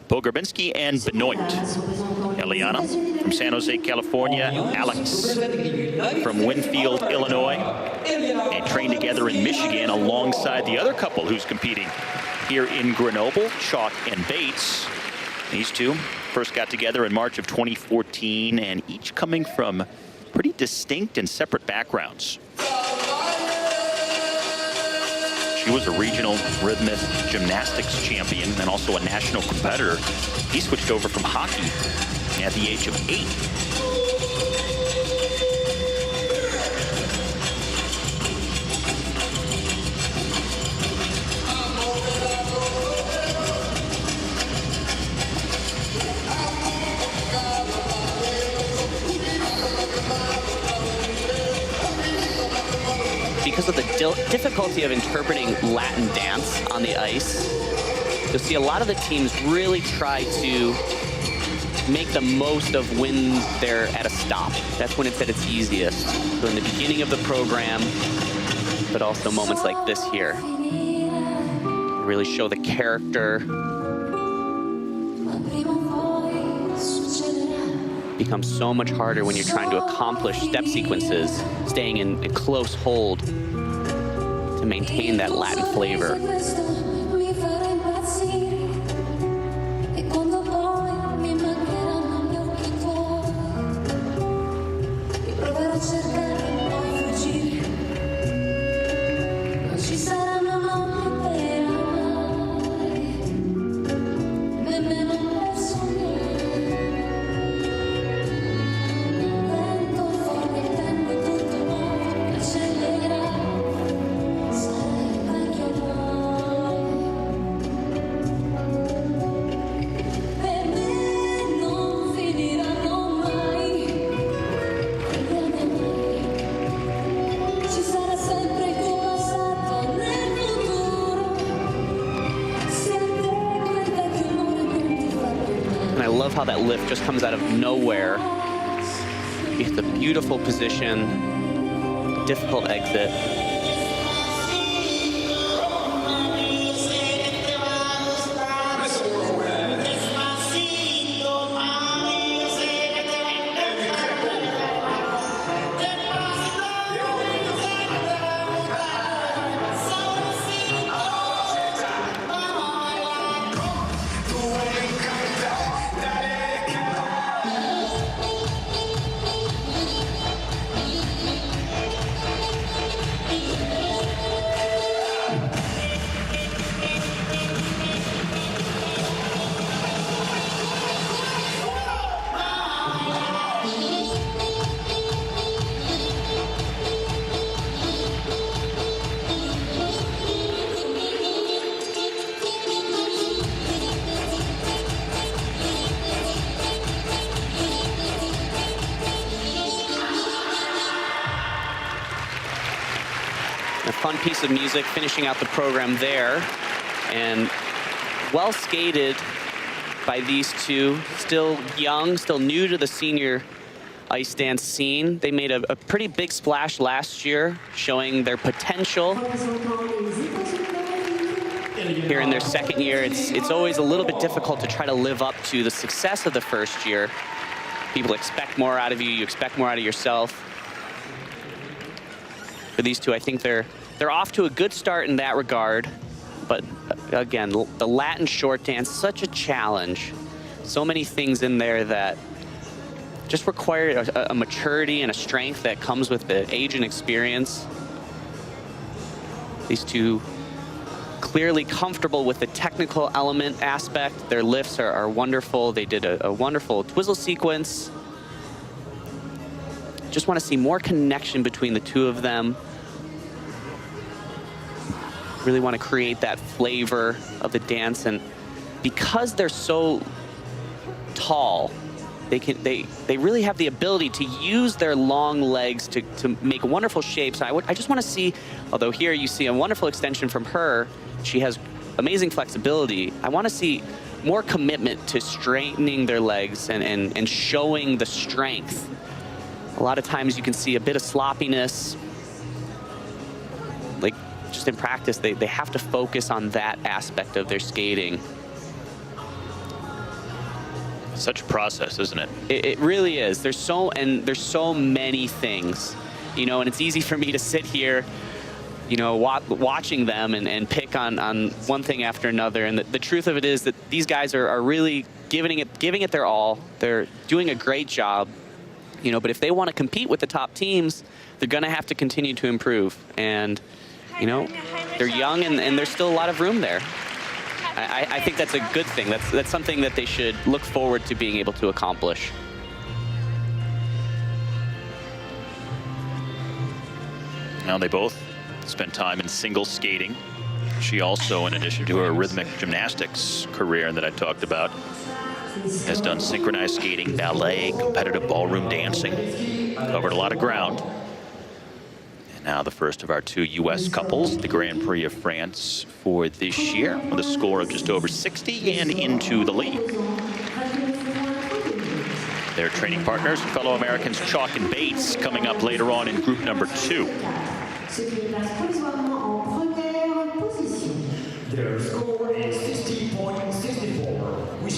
POGREBINSKY and Benoit. Eliana from San Jose, California. Alex from Winfield, Illinois. They train together in Michigan alongside the other couple who's competing here in Grenoble, Chalk and Bates. These two first got together in March of 2014, and each coming from pretty distinct and separate backgrounds. She was a regional rhythmic gymnastics champion and also a national competitor. He switched over from hockey at the age of 8. Because of the difficulty of interpreting Latin dance on the ice, you'll see a lot of the teams really try to make the most of when they're at a stop. That's when it's at its easiest. So in the beginning of the program, but also moments like this here. Really show the character. Becomes so much harder when you're trying to accomplish step sequences, staying in a close hold to maintain that Latin flavor. I love how that lift just comes out of nowhere. It's a beautiful position, difficult exit. A fun piece of music finishing out the program there, and well skated by these two. Still young, still new to the senior ice dance scene. They made a pretty big splash last year, showing their potential. Here in their second year, it's always a little bit difficult to try to live up to the success of the first year. People expect more out of you, you expect more out of yourself. For these two, I think they're off to a good start in that regard. But again, the Latin short dance, such a challenge. So many things in there that just require a maturity and a strength that comes with the age and experience. These two clearly comfortable with the technical element aspect. Their lifts are wonderful. They did a wonderful twizzle sequence. Just want to see more connection between the two of them. Really want to create that flavor of the dance, and because they're so tall, they really have the ability to use their long legs to make wonderful shapes. I just want to see, although here you see a wonderful extension from her, she has amazing flexibility. I want to see more commitment to straightening their legs and showing the strength. A lot of times you can see a bit of sloppiness. Like, just in practice, they have to focus on that aspect of their skating. Such a process, isn't it? It really is. There's so many things, you know, and it's easy for me to sit here, you know, watching them and pick on one thing after another. And the truth of it is that these guys are really giving it their all. They're doing a great job, you know, but if they want to compete with the top teams, they're going to have to continue to improve. And, you know, they're young and there's still a lot of room there. I think that's a good thing. That's something that they should look forward to being able to accomplish. Now they both spent time in single skating. She also, in addition to her rhythmic gymnastics career that I talked about, has done synchronized skating, ballet, competitive ballroom dancing, covered a lot of ground. And now the first of our two U.S. couples, the Grand Prix of France for this year, with a score of just over 60 and into the lead. Their training partners, fellow Americans Chalk and Bates, coming up later on in group number 2. Their score is 60.64, which